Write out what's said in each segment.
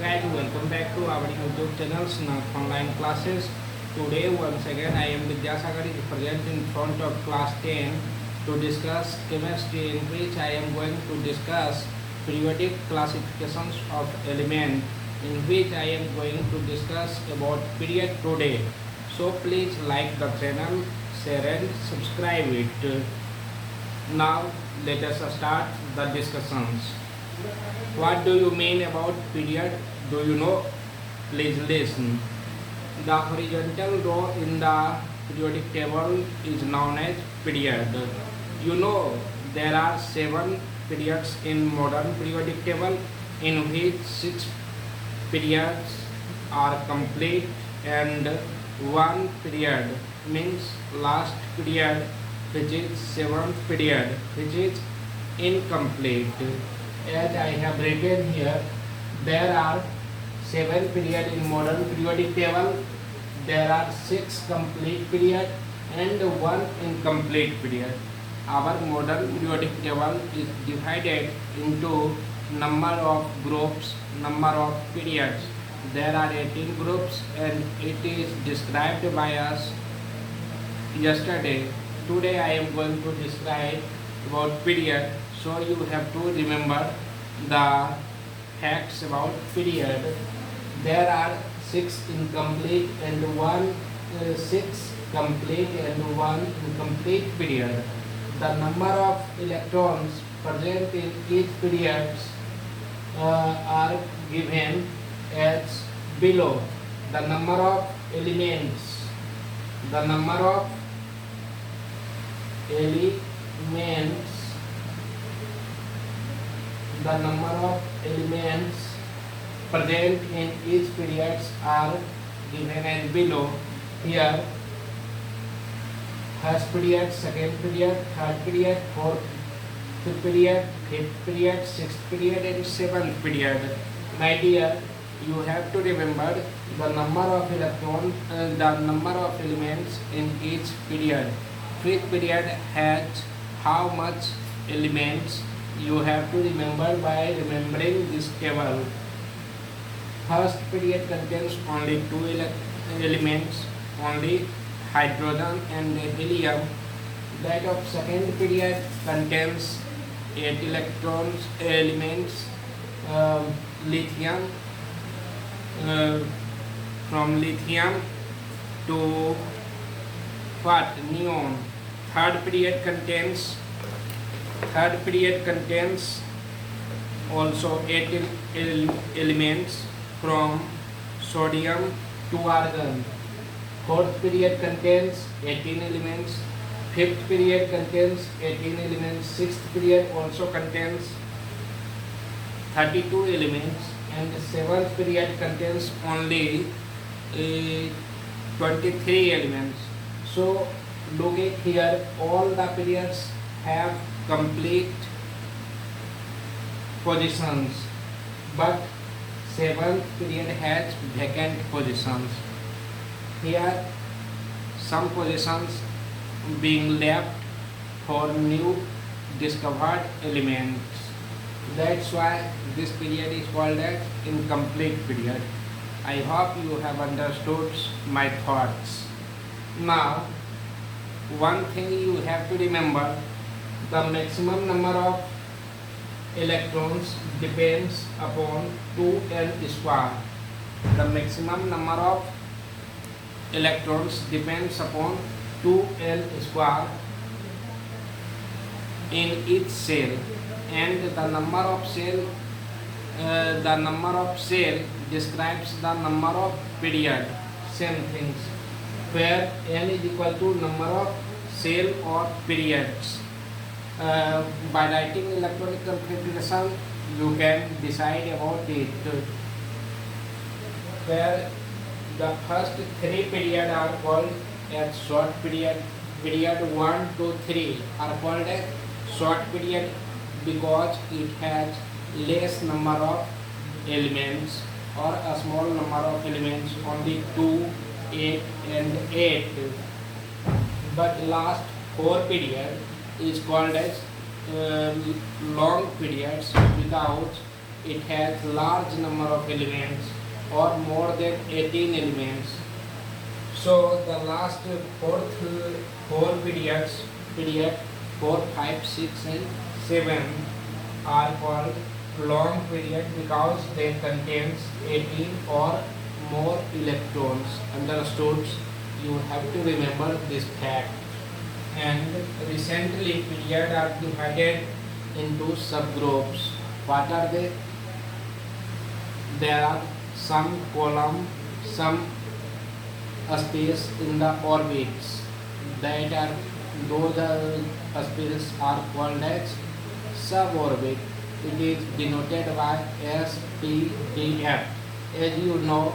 guys, welcome back to our YouTube channel Snack Online Classes. Today once again I am Vidyasagar is present in front of class 10 to discuss chemistry, in which I am going to discuss periodic classifications of element, in which I am going to discuss about period today. So please like the channel, share and subscribe it. Now let us start the discussions. What do you mean about period? Do you know? Please listen. The horizontal row in the periodic table is known as period. You know there are 7 periods in modern periodic table, in which 6 periods are complete and 1 period means last period, which is 7th period, which is incomplete. As I have written here, there are 7 periods in modern periodic table. There are 6 complete periods and 1 incomplete period. Our modern periodic table is divided into number of groups, number of periods. There are 18 groups and it is described by us yesterday. Today I am going to describe about period. So you have to remember the facts about period. There are 6 incomplete and 6 complete and 1 incomplete period. The number of electrons present in each period are given as below. The number of elements. The number of elements. The number of elements present in each period are given as below. Here, first period, second period, third period, fourth period, fifth period, sixth period, and seventh period. My dear, you have to remember the number of electrons, the number of elements in each period. Which period has how much elements? You have to remember by remembering this table. First period contains only 2 elements, only hydrogen and helium. That of second period contains 8 elements, lithium, from lithium to what? Neon. Third period contains also 8 elements, from sodium to argon. Fourth period contains 18 elements. Fifth period contains 18 elements. Sixth period also contains 32 elements. And the seventh period contains only 23 elements. So look at here, all the periods have complete positions, but 7th period has vacant positions. Here some positions being left for new discovered elements. That's why this period is called as incomplete period. I hope you have understood my thoughts. Now, one thing you have to remember, the maximum number of electrons depends upon 2n square. The maximum number of electrons depends upon 2n square in each cell, and the number of cell describes the number of period. Same things, where n is equal to number of cell or periods. By writing electronic configuration, you can decide about it. Where the first 3 periods are called as short period. Period 1 to 3 are called as short period because it has less number of elements, or a small number of elements, only 2, 8 and 8. But last 4 period is called as long periods without it has large number of elements or more than 18 elements. So the last four periods, period 4, 5, 6 and 7 are called long period because they contains 18 or more electrons. Understood? You have to remember this fact. And recently period are divided into subgroups. What are they? There are some column, some space in the orbits. Those spaces are called as suborbit. It is denoted by SPDF. As you know,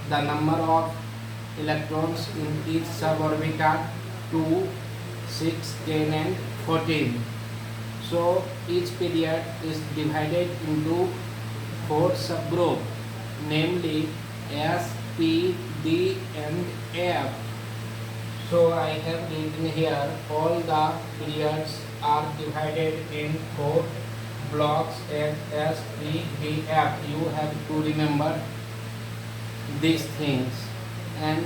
the number of electrons in each suborbit are 2, 6, 10 and 14. So each period is divided into 4 subgroups, namely S, P, D and F. So I have written here all the periods are divided in 4 blocks as S, P, D, F. You have to remember these things. And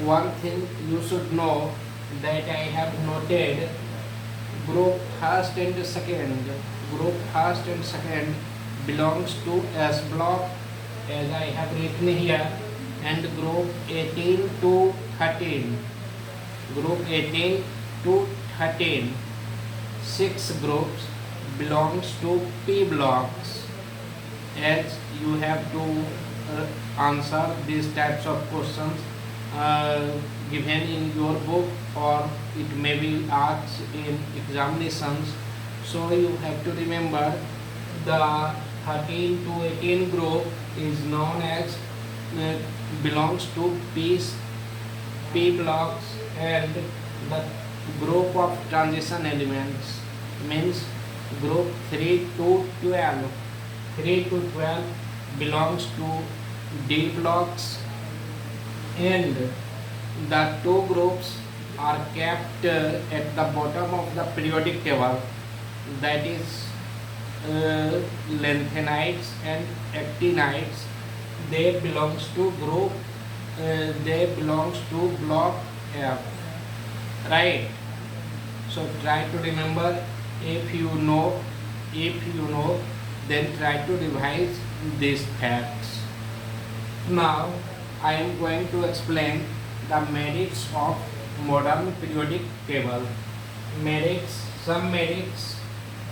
one thing you should know that I have noted group first and second. Group first and second belongs to S block as I have written here, and group 18 to 13. Group 18 to 13. 6 groups belongs to P blocks, as you have to answer these types of questions given in your book, or it may be asked in examinations. So you have to remember the 13 to 18 group is known as belongs to P blocks, and the group of transition elements means group 3 to 12. 3 to 12 belongs to D blocks, and the two groups are kept at the bottom of the periodic table, that is lanthanides and actinides. They belongs to block F, right? So try to remember. If you know, then try to revise these facts. Now I am going to explain the merits of modern periodic table. Merits, some merits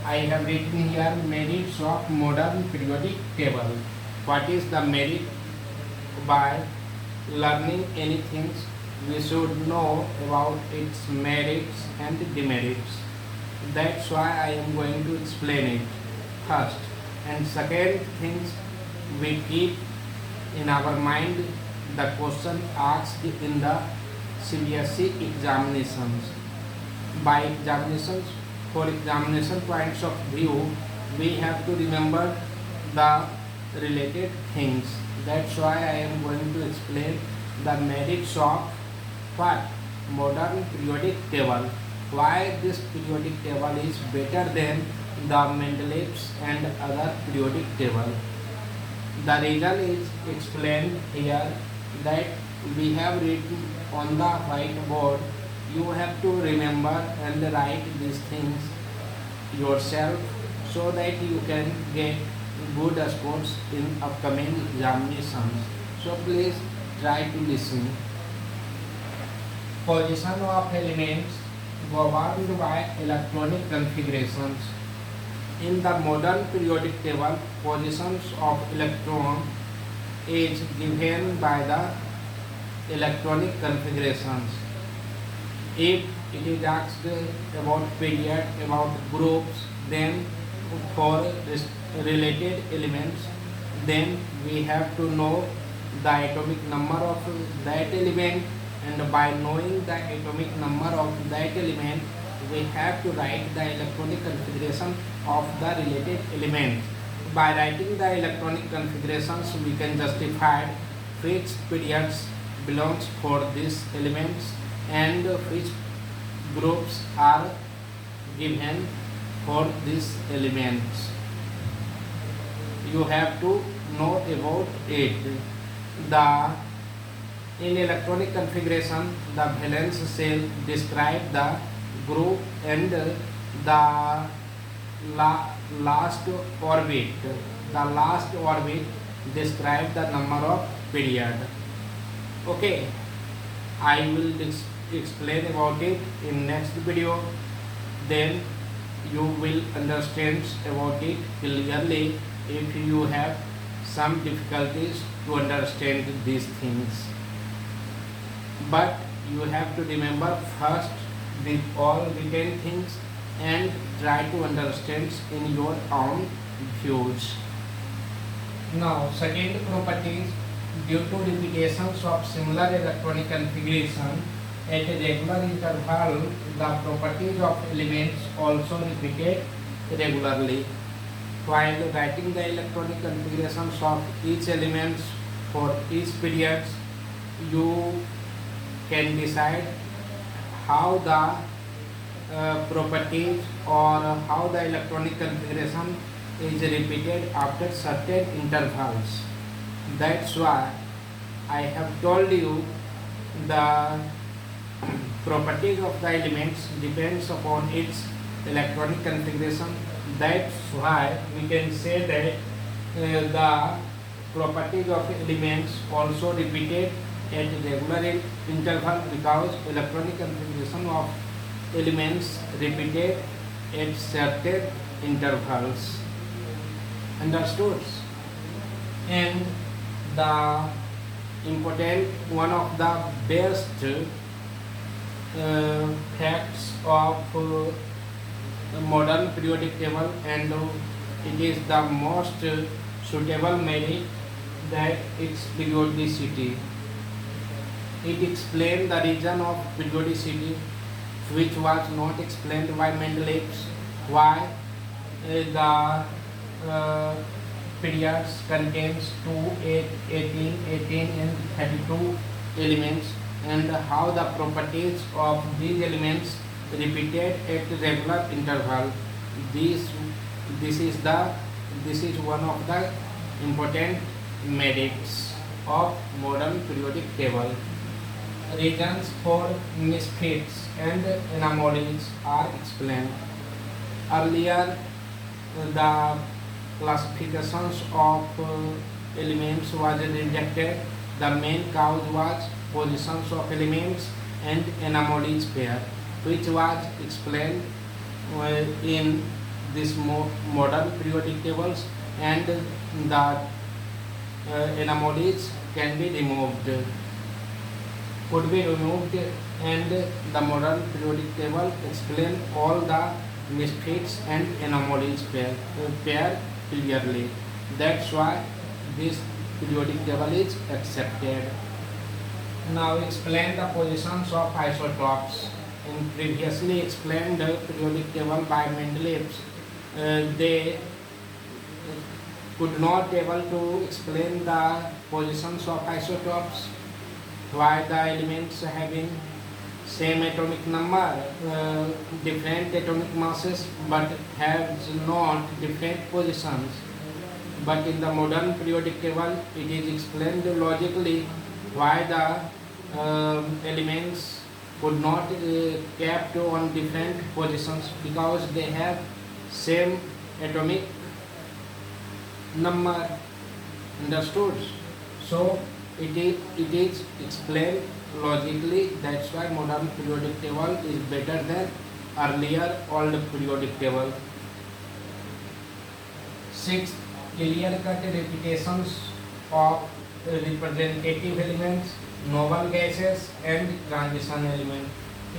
I have written here. Merits of modern periodic table. What is the merit? By learning anything, we should know about its merits and demerits. That's why I am going to explain it first. And second things, we keep in our mind the question asked in the CBSE examinations. By examinations, for examination points of view, we have to remember the related things. That's why I am going to explain the merits of what? Modern periodic table. Why this periodic table is better than the Mendeleev's and other periodic table. The reason is explained here, that we have written on the whiteboard. You have to remember and write these things yourself so that you can get good scores in upcoming examinations. So please try to listen. Position of elements governed by electronic configurations. In the modern periodic table, positions of electron is given by the electronic configurations. If it is asked about period, about groups, then for related elements, then we have to know the atomic number of that element, and by knowing the atomic number of that element, we have to write the electronic configuration of the related element. By writing the electronic configurations, we can justify which periods belongs for these elements and which groups are given for these elements. you have to know about it. The in electronic configuration, the valence shell describe the group and the last orbit. The last orbit describe the number of period. Okay, I will explain about it in next video. Then you will understand about it clearly if you have some difficulties to understand these things. But you have to remember first the all written things and try to understand in your own views. Now, second properties, due to repetitions of similar electronic configuration at a regular interval, the properties of elements also repeated regularly. While writing the electronic configurations of each element for each period, you can decide how the properties or how the electronic configuration is repeated after certain intervals. That's why I have told you the properties of the elements depends upon its electronic configuration. That's why we can say that the properties of elements also repeated at regular interval because electronic configuration of elements repeated at certain intervals. Understood? And the important one of the best facts of modern periodic table, and it is the most suitable merit that its periodicity. It explained the reason of periodicity which was not explained by Mendeleev, why the periods contains 2, 8, 18, 18 and 32 elements, and how the properties of these elements repeated at regular interval. This is one of the important merits of modern periodic table. Reasons for misfits and anomalies are explained. Earlier, the classifications of elements was rejected. The main cause was positions of elements and anomalies pair, which was explained in this modern periodic tables, and the anomalies can be removed, could be removed, and the modern periodic table explain all the misfits and anomalies pair clearly. That's why this periodic table is accepted. Now explain the positions of isotopes. In previously explained the periodic table by Mendeleev, they could not able to explain the positions of isotopes, why the elements having same atomic number, different atomic masses, but has not different positions. But in the modern periodic table, it is explained logically why the elements could not kept on different positions, because they have same atomic number. Understood? So it is explained logically. That's why modern periodic table is better than earlier old periodic table. 6. Clear-cut repetitions of representative elements, noble gases and transition element.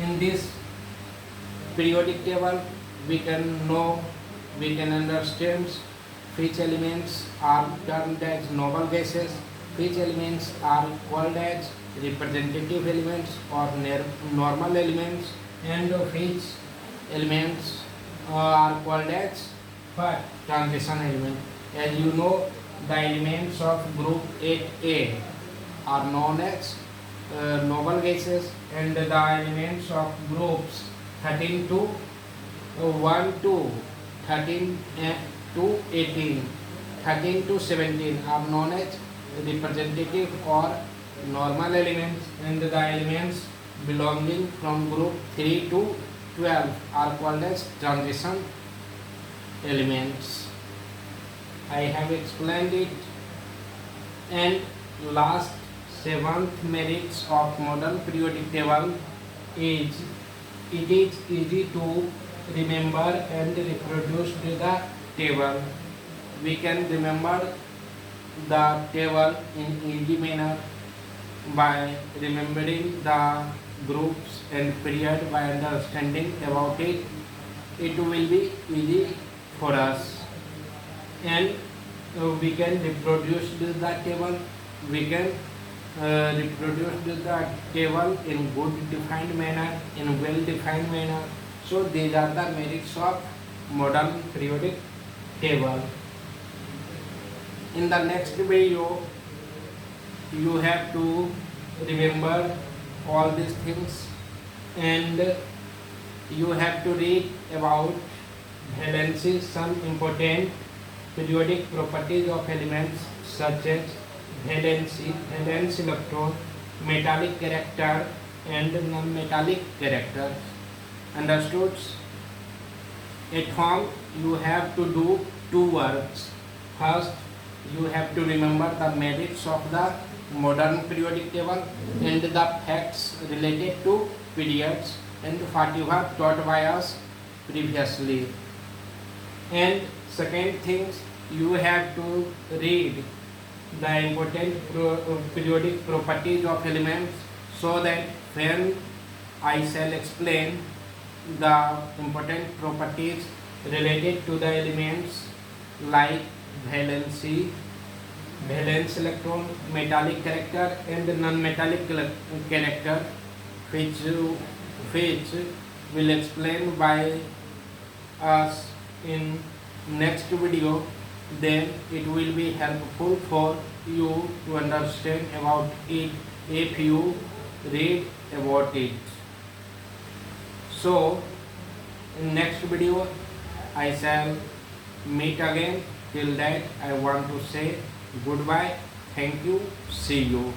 In this periodic table, we can know, we can understand which elements are termed as noble gases, which elements are called as representative elements or normal elements, and which elements are called as transition element. As you know, the elements of group 8A are known as noble gases, and the elements of groups 13 to 1 to 13 to 18 13 to 17 are known as representative or normal elements, and the elements belonging from group 3 to 12 are called as transition elements. I have explained it. And last, seventh merits of modern periodic table is it is easy to remember and reproduce the table. We can remember the table in easy manner by remembering the groups and period, by understanding about it. It will be easy for us, and we can reproduce the table. We can reproduce the table in good defined manner, in well defined manner. So these are the merits of modern periodic table. In the next video, you have to remember all these things, and you have to read about valency, some important periodic properties of elements such as valency, valence electron, metallic character and non-metallic character. Understood? At home you have to do two works. First, you have to remember the merits of the modern periodic table and the facts related to periods and what you have taught by us previously. And second things, you have to read the important periodic properties of elements, so that when I shall explain the important properties related to the elements like valency, valence electron, metallic character and non-metallic character, which will explain by us in next video, then it will be helpful for you to understand about it if you read about it. So in next video I shall meet again. Till that, I want to say goodbye. Thank you. See you.